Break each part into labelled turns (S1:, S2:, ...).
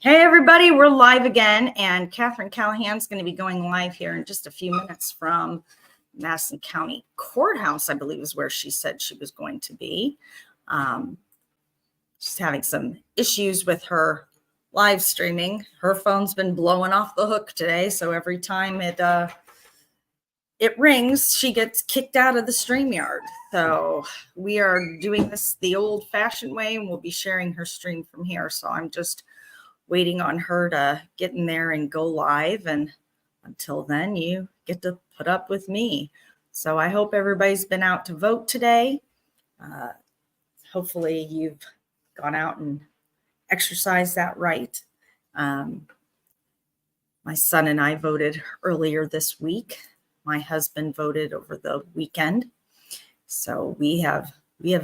S1: Hey everybody, we're live again, and Katherine Callahan's going to be going live here in just a few minutes from Madison County Courthouse, I believe is where she said she was going to be. She's having some issues with her live streaming. Her phone's been blowing off the hook today, so every time it rings, she gets kicked out of the StreamYard. So we are doing this the old-fashioned way, and we'll be sharing her stream from here. So I'm just waiting on her to get in there and go live. And until then, you get to put up with me. So I hope everybody's been out to vote today. Hopefully you've gone out and exercised that right. My son and I voted earlier this week. My husband voted over the weekend. So we have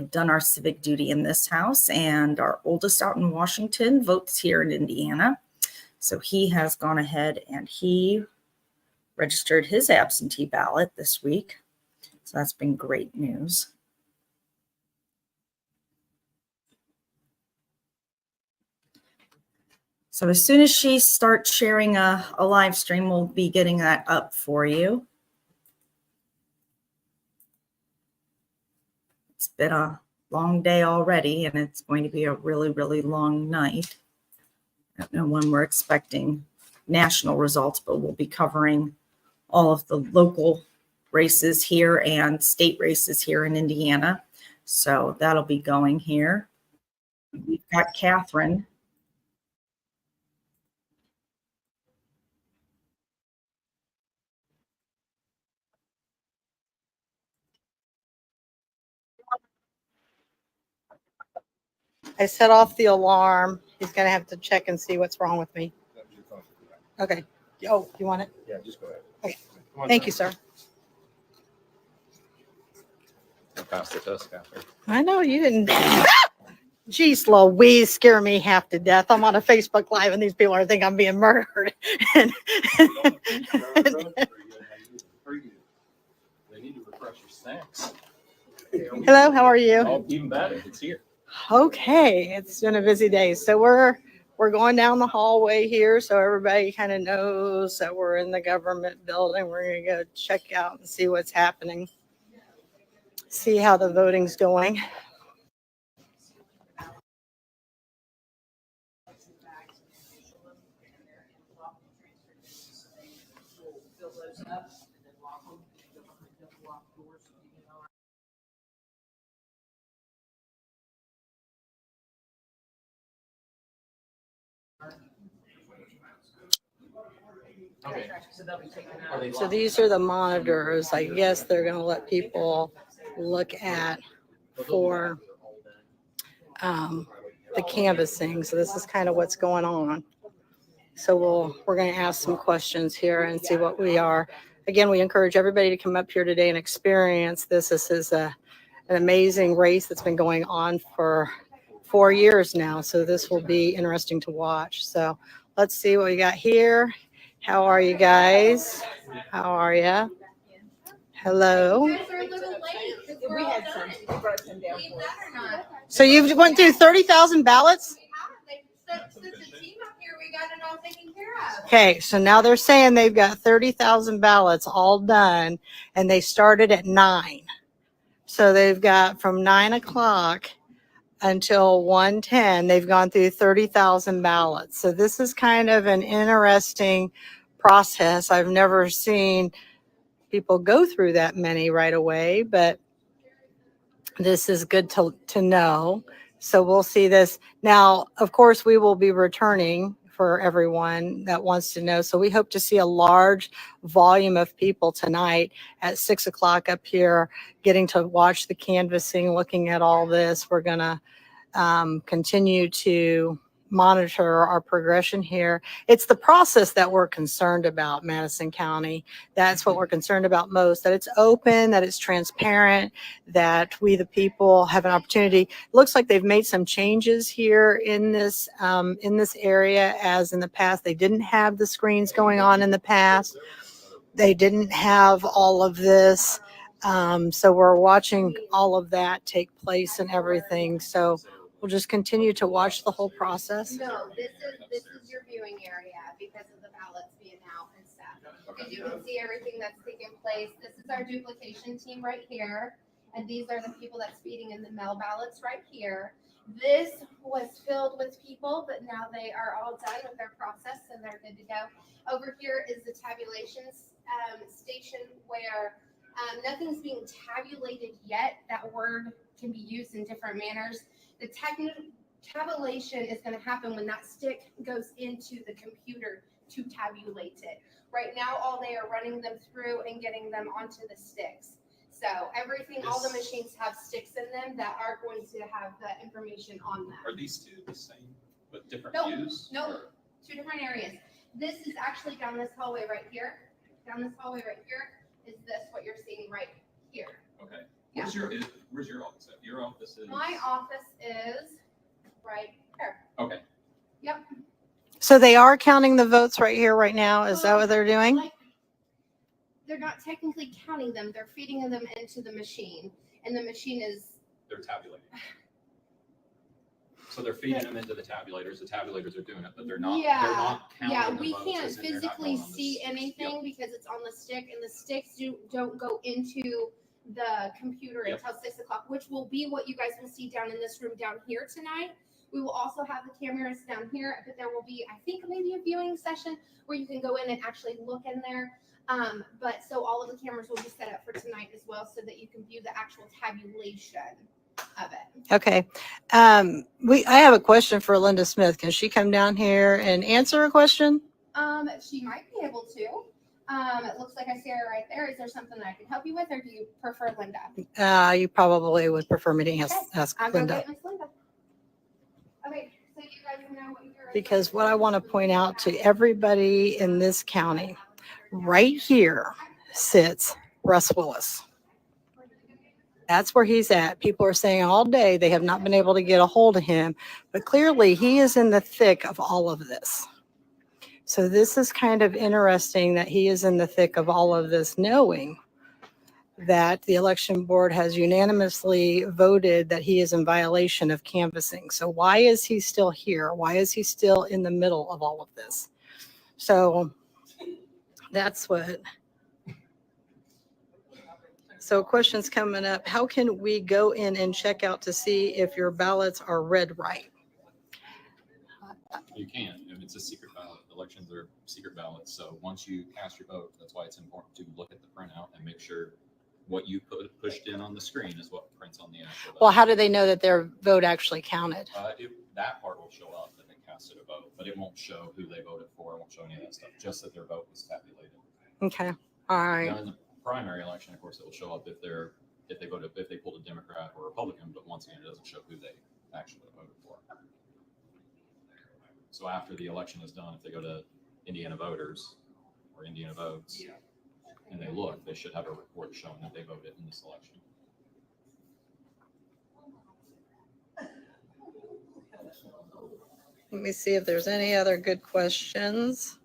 S1: done our civic duty in this house, and our oldest out in Washington votes here in Indiana. So he has gone ahead and he registered his absentee ballot this week. So that's been great news. So as soon as she starts sharing a live stream, we'll be getting that up for you. It's been a long day already, and it's going to be a really, really long night. I don't know when we're expecting national results, but we'll be covering all of the local races here and state races here in Indiana. So that'll be going here. We've got Katherine.
S2: I set off the alarm. He's going to have to check and see what's wrong with me. Okay. Oh, you want it?
S3: Yeah, just go ahead.
S2: Okay. Thank you, sir.
S3: Pass it to us, Catherine.
S2: I know you didn't. Geez, Louise, scare me half to death. I'm on a Facebook Live and these people are thinking I'm being murdered.
S3: They need to refresh your snacks.
S2: Hello, how are you?
S3: Oh, even better. It's here.
S2: Okay, it's been a busy day. So we're going down the hallway here so everybody kind of knows that we're in the government building. We're going to go check out and see what's happening. See how the voting's going.
S3: Okay.
S2: So these are the monitors. I guess they're going to let people look at for the canvassing. So this is kind of what's going on. So we're going to ask some questions here and see what we are. Again, we encourage everybody to come up here today and experience this. This is an amazing race that's been going on for 4 years now. So this will be interesting to watch. So let's see what we got here. How are you guys? How are you? Hello. So you've went through 30,000 ballots? Okay, so now they're saying they've got 30,000 ballots all done, and they started at 9. So they've got from 9 o'clock until 1:10, they've gone through 30,000 ballots. So this is kind of an interesting process. I've never seen people go through that many right away, but this is good to know. So we'll see this. Now, of course, we will be returning for everyone that wants to know. So we hope to see a large volume of people tonight at 6 o'clock up here, getting to watch the canvassing, looking at all this. We're going to continue to monitor our progression here. It's the process that we're concerned about, Madison County. That's what we're concerned about most, that it's open, that it's transparent, that we, the people, have an opportunity. It looks like they've made some changes here in this area, as in the past. They didn't have the screens going on in the past. They didn't have all of this. So we're watching all of that take place and everything. So will just continue to watch the whole process?
S4: No, this is your viewing area because of the ballots being out and stuff. Because you can see everything that's taking place. This is our duplication team right here. And these are the people that's feeding in the mail ballots right here. This was filled with people, but now they are all done with their process and they're good to go. Over here is the tabulations station where nothing's being tabulated yet. That word can be used in different manners. The tabulation is going to happen when that stick goes into the computer to tabulate it. Right now, all they are running them through and getting them onto the sticks. So everything, all the machines have sticks in them that are going to have the information on them.
S3: Are these two the same, but different
S4: Nope,
S3: views?
S4: nope, two different areas. This is actually down this hallway right here. Down this hallway right here is this, what you're seeing right here.
S3: Okay.
S4: Yeah.
S3: Where's your office at? Your office is?
S4: My office is right here.
S3: Okay.
S4: Yep.
S2: So they are counting the votes right here, right now. Is that what they're doing?
S4: Like, they're not technically counting them. They're feeding them into the machine, and the machine is.
S3: They're tabulating. So they're feeding them into the tabulators. The tabulators are doing it, but they're not.
S4: Yeah.
S3: They're not counting
S4: Yeah,
S3: the
S4: we
S3: votes,
S4: can't
S3: as in they're not
S4: physically
S3: going on the
S4: see
S3: sticks.
S4: anything
S3: Yep.
S4: because it's on the stick, and the sticks don't go into the computer
S3: Yep.
S4: until 6 o'clock, which will be what you guys will see down in this room down here tonight. We will also have the cameras down here, but there will be, I think, maybe a viewing session where you can go in and actually look in there. But so all of the cameras will be set up for tonight as well, so that you can view the actual tabulation of it.
S2: Okay. I have a question for Linda Smith. Can she come down here and answer a question?
S4: She might be able to. It looks like I see her right there. Is there something that I can help you with, or do you prefer Linda?
S2: You probably would prefer me to ask
S4: I'll go
S2: Linda.
S4: get Miss Linda. Okay, so you guys know what you're.
S2: Because what I want to point out to everybody in this county, right here sits Russ Willis. That's where he's at. People are saying all day they have not been able to get a hold of him, but clearly he is in the thick of all of this. So this is kind of interesting that he is in the thick of all of this, knowing that the election board has unanimously voted that he is in violation of canvassing. So why is he still here? Why is he still in the middle of all of this? So that's what. So questions coming up. How can we go in and check out to see if your ballots are read right?
S3: You can. If it's a secret ballot, elections are secret ballots. So once you cast your vote, that's why it's important to look at the printout and make sure what you pushed in on the screen is what prints on the actual ballot.
S2: Well, how do they know that their vote actually counted?
S3: That part will show up that they casted a vote, but it won't show who they voted for. It won't show any of that stuff. Just that their vote was tabulated.
S2: Okay. All right.
S3: Now in the primary election, of course, it will show up if they pulled a Democrat or Republican, but once again, it doesn't show who they actually voted for. So after the election is done, if they go to Indiana Voters or Indiana Votes and they look, they should have a report showing that they voted in this election.
S2: Let me see if there's any other good questions.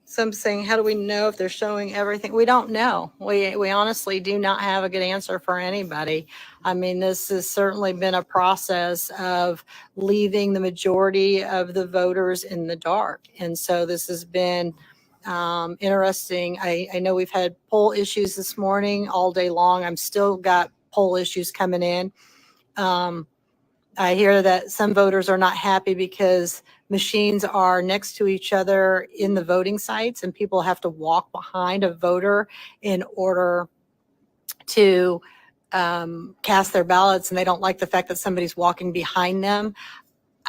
S2: Some saying, how do we know if they're showing everything? We don't know. We honestly do not have a good answer for anybody. I mean, this has certainly been a process of leaving the majority of the voters in the dark. And so this has been interesting. I know we've had poll issues this morning all day long. I'm still got poll issues coming in. I hear that some voters are not happy because machines are next to each other in the voting sites and people have to walk behind a voter in order to cast their ballots, and they don't like the fact that somebody's walking behind them.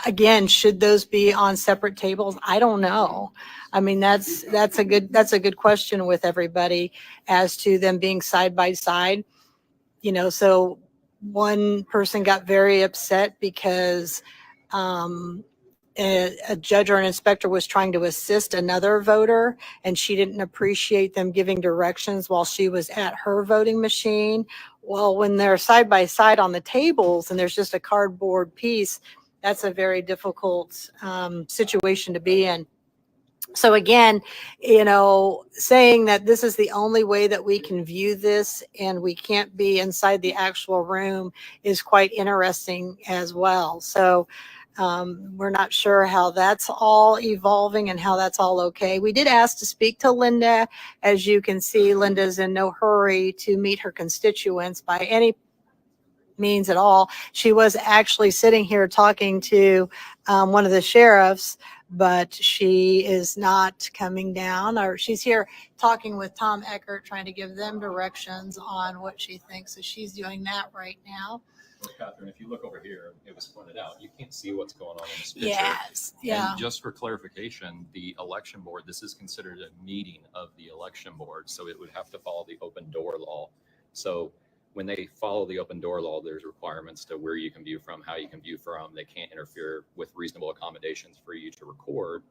S2: Again, should those be on separate tables? I don't know. I mean, that's a good question with everybody as to them being side by side. You know, so one person got very upset because a judge or an inspector was trying to assist another voter and she didn't appreciate them giving directions while she was at her voting machine. Well, when they're side by side on the tables and there's just a cardboard piece, that's a very difficult situation to be in. So again, you know, saying that this is the only way that we can view this and we can't be inside the actual room is quite interesting as well. So we're not sure how that's all evolving and how that's all okay. We did ask to speak to Linda. As you can see, Linda's in no hurry to meet her constituents by any means at all. She was actually sitting here talking to one of the sheriffs, but she is not coming down, or she's here talking with Tom Eckert, trying to give them directions on what she thinks. So she's doing that right now.
S3: Catherine, if you look over here, it was pointed out, you can't see what's going on in this picture.
S2: Yes. Yeah.
S3: And just for clarification, the election board, this is considered a meeting of the election board, so it would have to follow the open door law. So when they follow the open door law, there's requirements to where you can view from, how you can view from. They can't interfere with reasonable accommodations for you to record.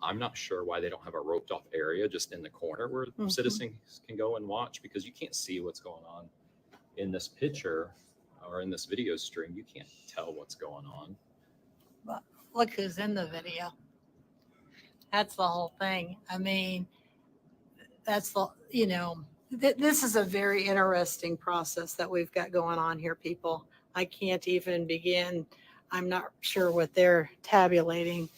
S3: I'm not sure why they don't have a roped off area just in the corner where citizens can go and watch, because you can't see what's going on in this picture or in this video stream. You can't tell what's going on.
S2: But look who's in the video. That's the whole thing. I mean, that's the, you know, this is a very interesting process that we've got going on here, people. I can't even begin. I'm not sure what they're tabulating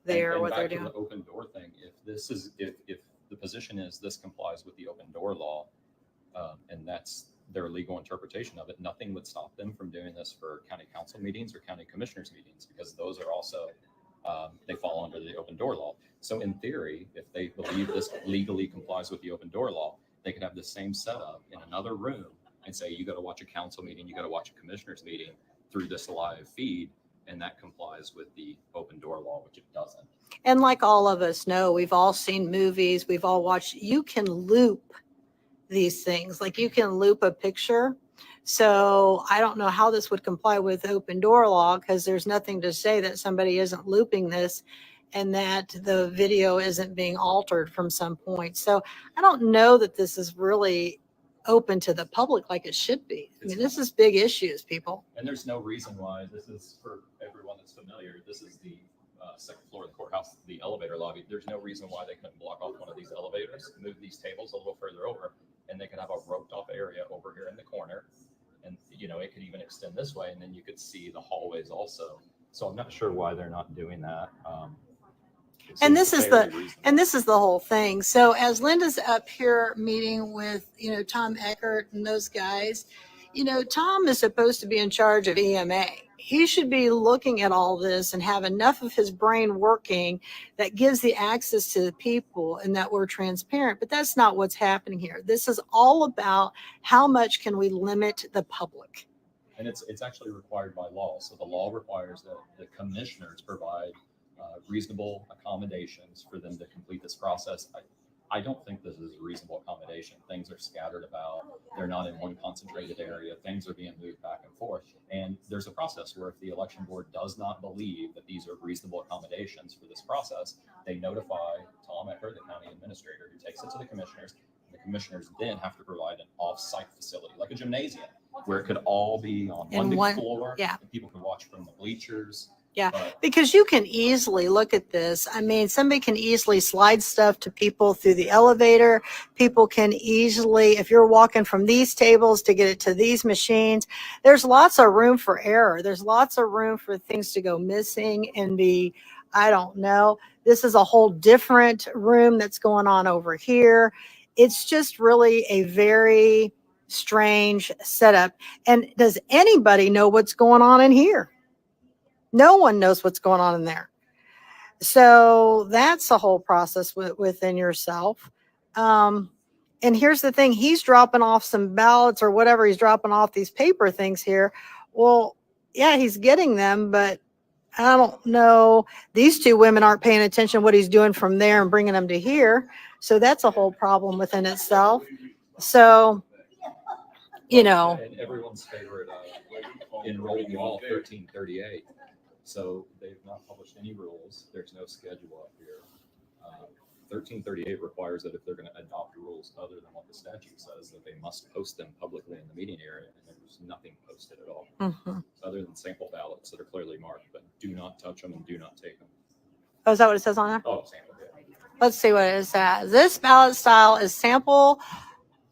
S2: there,
S3: and
S2: what they're
S3: back to
S2: doing.
S3: the open door thing. If this is, if the position is this complies with the open door law, and that's their legal interpretation of it, nothing would stop them from doing this for county council meetings or county commissioners meetings, because those are also, they fall under the open door law. So in theory, if they believe this legally complies with the open door law, they could have the same setup in another room and say, you got to watch a council meeting, you got to watch a commissioners meeting through this live feed, and that complies with the open door law, which it doesn't.
S2: And like all of us know, we've all seen movies, we've all watched, you can loop these things, like you can loop a picture. So I don't know how this would comply with open door law, because there's nothing to say that somebody isn't looping this and that the video isn't being altered from some point. So I don't know that this is really open to the public like it should be. I mean, this is big issues, people.
S3: And there's no reason why. This is, for everyone that's familiar, this is the second floor of the courthouse, the elevator lobby. There's no reason why they couldn't block off one of these elevators, move these tables a little further over, and they could have a roped off area over here in the corner. And, you know, it could even extend this way, and then you could see the hallways also. So I'm not sure why they're not doing that.
S2: And this is the whole thing. So as Linda's up here meeting with, you know, Tom Eckert and those guys, you know, Tom is supposed to be in charge of EMA. He should be looking at all this and have enough of his brain working that gives the access to the people and that we're transparent. But that's not what's happening here. This is all about how much can we limit the public.
S3: And it's actually required by law. So the law requires that the commissioners provide reasonable accommodations for them to complete this process. I don't think this is a reasonable accommodation. Things are scattered about. They're not in one concentrated area. Things are being moved back and forth. And there's a process where if the election board does not believe that these are reasonable accommodations for this process, they notify Tom Eckert, the county administrator, who takes it to the commissioners. And the commissioners then have to provide an off-site facility, like a gymnasium, where it could all be on one big floor.
S2: Yeah.
S3: And people could watch from the bleachers.
S2: Yeah, because you can easily look at this. I mean, somebody can easily slide stuff to people through the elevator. People can easily, if you're walking from these tables to get it to these machines, there's lots of room for error. There's lots of room for things to go missing and be, I don't know. This is a whole different room that's going on over here. It's just really a very strange setup. And does anybody know what's going on in here? No one knows what's going on in there. So that's a whole process within yourself. And here's the thing. He's dropping off some ballots or whatever. He's dropping off these paper things here. Well, yeah, he's getting them, but I don't know. These two women aren't paying attention to what he's doing from there and bringing them to here. So that's a whole problem within itself. So, you know.
S3: And everyone's favorite enrolled law 1338. So they've not published any rules. There's no schedule up here. 1338 requires that if they're going to adopt rules other than what the statute says, that they must post them publicly in the meeting area. And there's nothing posted at all, other than sample ballots that are clearly marked, but do not touch them and do not take them.
S2: Oh, is that what it says on there?
S3: Oh, sample. Yeah.
S2: let's see what it says. This ballot style is sample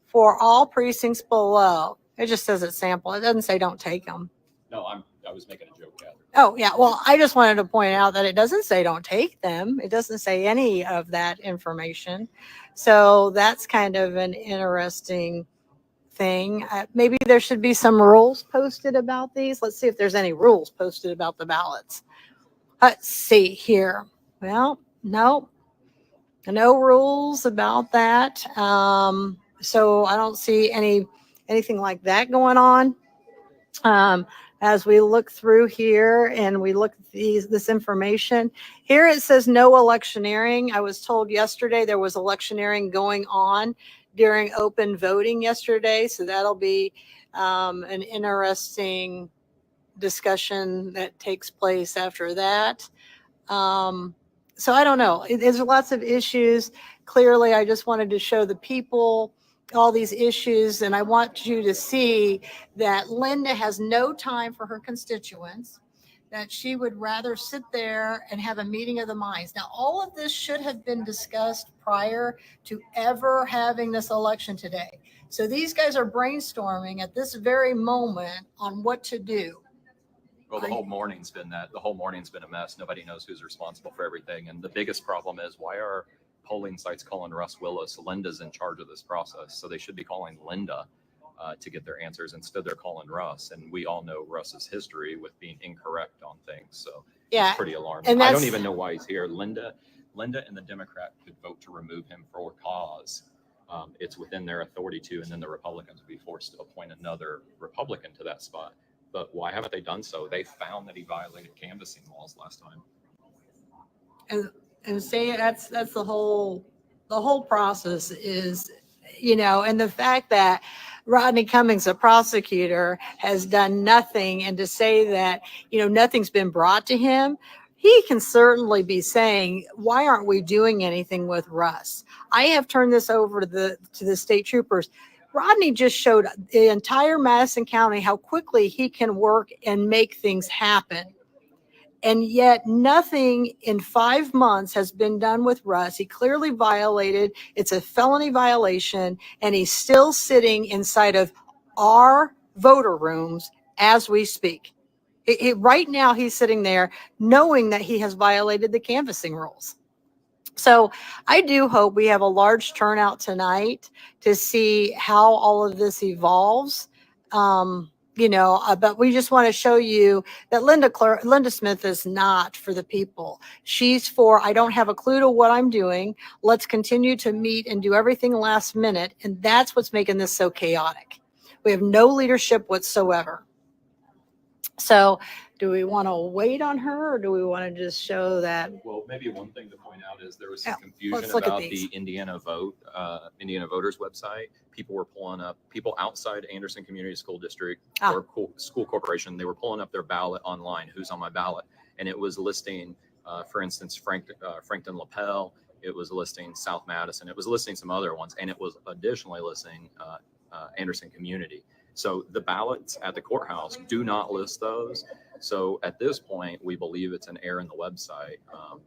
S2: for all precincts below. It just says it's sample. It doesn't say don't take them.
S3: No, I was making a joke, Katherine.
S2: Oh, yeah. Well, I just wanted to point out that it doesn't say don't take them. It doesn't say any of that information. So that's kind of an interesting thing. Maybe there should be some rules posted about these. Let's see if there's any rules posted about the ballots. Let's see here. Well, no rules about that. So I don't see anything like that going on. As we look through here and we look at this information, here it says no electioneering. I was told yesterday there was electioneering going on during open voting yesterday. So that'll be an interesting discussion that takes place after that. So I don't know. There's lots of issues. Clearly, I just wanted to show the people all these issues, and I want you to see that Linda has no time for her constituents, that she would rather sit there and have a meeting of the minds. Now, all of this should have been discussed prior to ever having this election today. So these guys are brainstorming at this very moment on what to do.
S3: Well, the whole morning's been a mess. Nobody knows who's responsible for everything. And the biggest problem is, why are polling sites calling Russ Willis? Linda's in charge of this process. So they should be calling Linda to get their answers. Instead, they're calling Russ. And we all know Russ's history with being incorrect on things. So
S2: Yeah.
S3: it's pretty alarming.
S2: And
S3: I don't even know why he's here. Linda and the Democrat could vote to remove him for cause. It's within their authority to, and then the Republicans would be forced to appoint another Republican to that spot. But why haven't they done so? They found that he violated canvassing laws last time.
S2: And say that's the whole process is, and the fact that Rodney Cummings, a prosecutor, has done nothing, and to say that, nothing's been brought to him, he can certainly be saying, why aren't we doing anything with Russ? I have turned this over to the state troopers. Rodney just showed the entire Madison County how quickly he can work and make things happen. And yet nothing in 5 months has been done with Russ. He clearly violated. It's a felony violation, and he's still sitting inside of our voter rooms as we speak. Right now, he's sitting there knowing that he has violated the canvassing rules. So I do hope we have a large turnout tonight to see how all of this evolves. But we just want to show you that Linda Smith is not for the people. She's for, I don't have a clue to what I'm doing. Let's continue to meet and do everything last minute. And that's what's making this so chaotic. We have no leadership whatsoever. So do we want to wait on her, or do we want to just show that?
S3: Well, maybe one thing to point out is there was some confusion
S2: let's look at
S3: about
S2: these.
S3: the Indiana Voters website. People were pulling up, people outside Anderson Community School District or school corporation, they were pulling up their ballot online, who's on my ballot. And it was listing, for instance, Frankton LaPel. It was listing South Madison. It was listing some other ones. And it was additionally listing Anderson Community. So the ballots at the courthouse do not list those. So at this point, we believe it's an error in the website.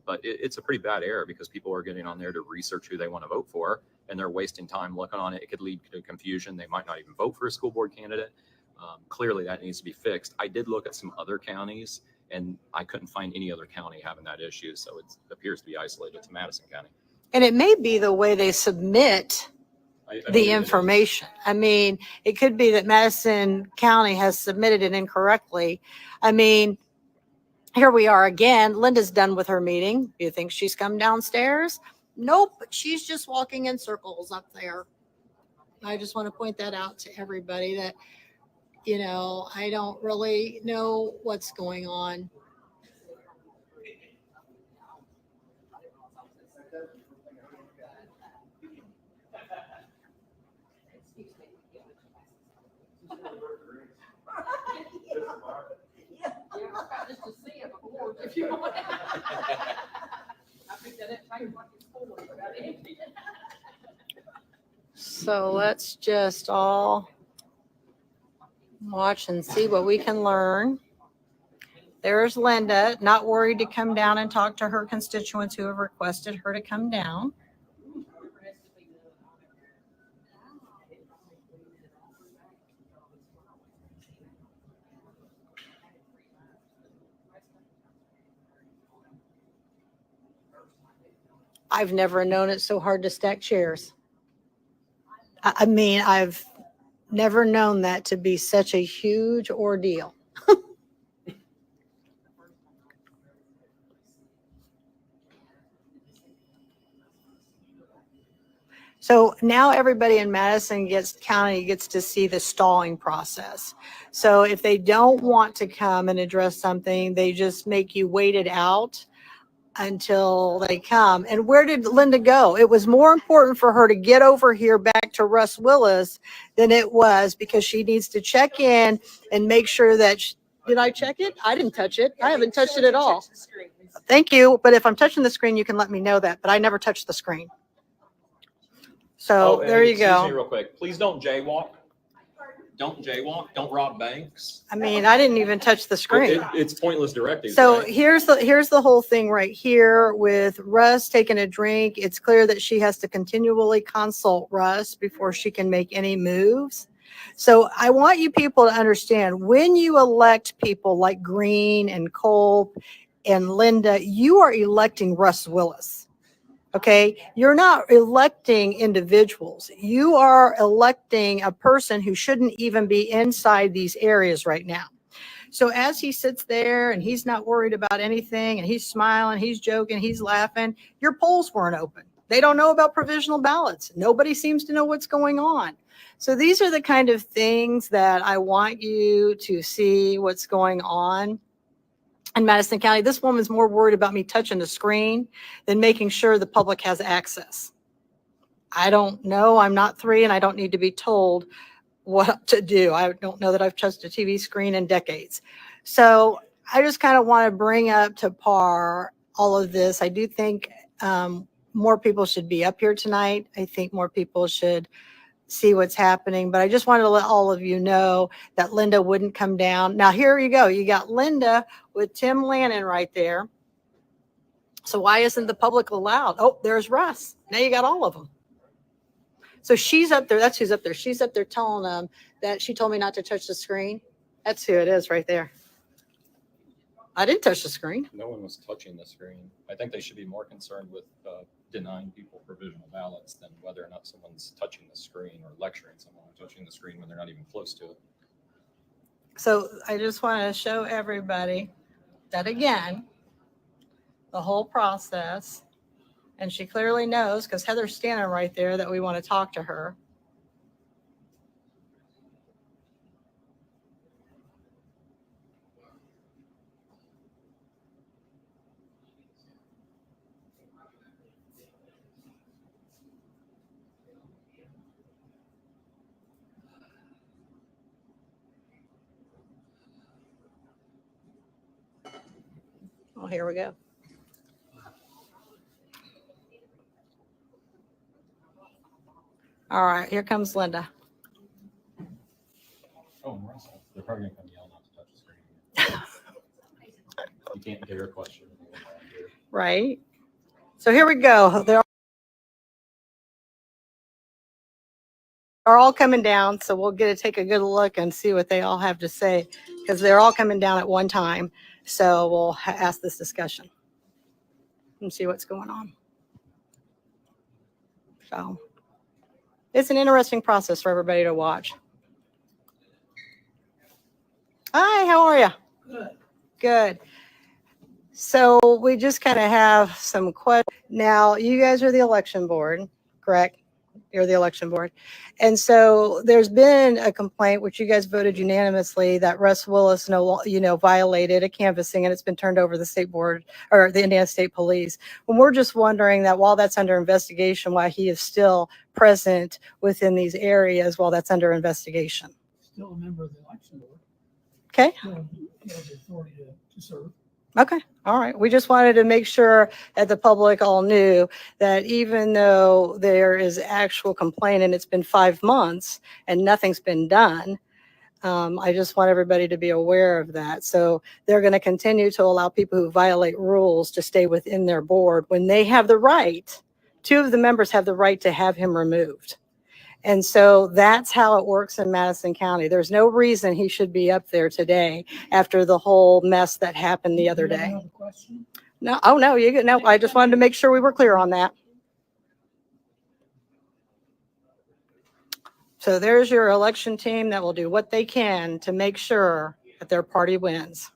S3: But it's a pretty bad error because people are getting on there to research who they want to vote for, and they're wasting time looking on it. It could lead to confusion. They might not even vote for a school board candidate. Clearly, that needs to be fixed. I did look at some other counties, and I couldn't find any other county having that issue. So it appears to be isolated to Madison County.
S2: And it may be the way they submit the information. I mean, it could be that Madison County has submitted it incorrectly. I mean, here we are again. Linda's done with her meeting. Do you think she's come downstairs? Nope, but she's just walking in circles up there. I just want to point that out to everybody that, I don't really know what's going on. So let's just all watch and see what we can learn. There's Linda, not worried to come down and talk to her constituents who have requested her to come down. I've never known it so hard to stack chairs. I mean, I've never known that to be such a huge ordeal. So now everybody in Madison County gets to see the stalling process. So if they don't want to come and address something, they just make you wait it out until they come. And where did Linda go? It was more important for her to get over here back to Russ Willis than it was, because she needs to check in and make sure that did I check it? I didn't touch it. I haven't touched it at all. Thank you. But if I'm touching the screen, you can let me know that. But I never touched the screen. So there you
S3: Excuse me
S2: go.
S3: real quick. Please don't jaywalk. Don't jaywalk. Don't rob banks.
S2: I mean, I didn't even touch the screen.
S3: It's pointless directives.
S2: So
S3: right?
S2: here's the whole thing right here with Russ taking a drink. It's clear that she has to continually consult Russ before she can make any moves. So I want you people to understand, when you elect people like Green and Cole and Linda, you are electing Russ Willis. Okay, you're not electing individuals. You are electing a person who shouldn't even be inside these areas right now. So as he sits there and he's not worried about anything and he's smiling, he's joking, he's laughing, your polls weren't open. They don't know about provisional ballots. Nobody seems to know what's going on. So these are the kind of things that I want you to see what's going on in Madison County. This woman's more worried about me touching the screen than making sure the public has access. I don't know. I'm not 3 and I don't need to be told what to do. I don't know that I've touched a TV screen in decades. So I just kind of want to bring up to par all of this. I do think more people should be up here tonight. I think more people should see what's happening, but I just wanted to let all of you know that Linda wouldn't come down. Now, here you go. You got Linda with Tim Lannon right there. So why isn't the public allowed? Oh, there's Russ. Now you got all of them. So she's up there. That's who's up there. She's up there telling them that she told me not to touch the screen. That's who it is right there. I didn't touch the screen.
S3: No one was touching the screen. I think they should be more concerned with denying people provisional ballots than whether or not someone's touching the screen or lecturing someone on touching the screen when they're not even close to it.
S2: So I just want to show everybody that, again, the whole process, and she clearly knows because Heather's standing right there that we want to talk to her. Oh, here we go. All right, here comes Linda.
S3: Oh, and Russell, they're probably going to come yell not to touch the screen. You can't get her question.
S2: Right. So here we go. They're all coming down. So we'll get to take a good look and see what they all have to say, because they're all coming down at one time. So we'll ask this discussion and see what's going on. So it's an interesting process for everybody to watch. Hi, how are you?
S5: Good.
S2: Good. So we just kind of have some questions. Now, you guys are the election board, correct? You're the election board. And so there's been a complaint, which you guys voted unanimously, that Russ Willis violated a canvassing, and it's been turned over to the state board or the Indiana State Police. And we're just wondering that while that's under investigation, why he is still present within these areas while that's under investigation.
S5: Still a member of the election board.
S2: Okay.
S5: He has the authority to serve.
S2: Okay. All right. We just wanted to make sure that the public all knew that even though there is actual complaint and it's been 5 months and nothing's been done, I just want everybody to be aware of that. So they're going to continue to allow people who violate rules to stay within their board when they have the right. 2 of the members have the right to have him removed. And so that's how it works in Madison County. There's no reason he should be up there today after the whole mess that happened the other
S5: You have
S2: day.
S5: another question?
S2: No, oh no, no, I just wanted to make sure we were clear on that. So there's your election team that will do what they can to make sure that their party wins.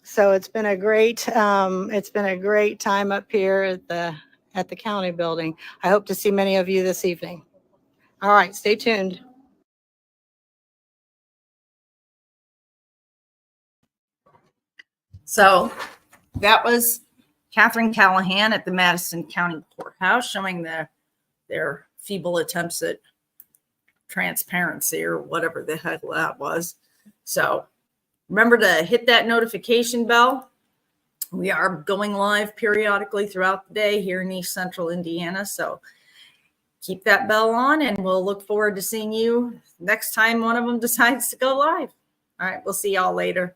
S2: So it's been a great time up here at the county building. I hope to see many of you this evening. All right, stay tuned.
S1: So that was Katherine Callahan at the Madison County Courthouse showing their feeble attempts at transparency or whatever the hell that was. So remember to hit that notification bell. We are going live periodically throughout the day here in East Central Indiana. So keep that bell on and we'll look forward to seeing you next time one of them decides to go live. All right, we'll see y'all later.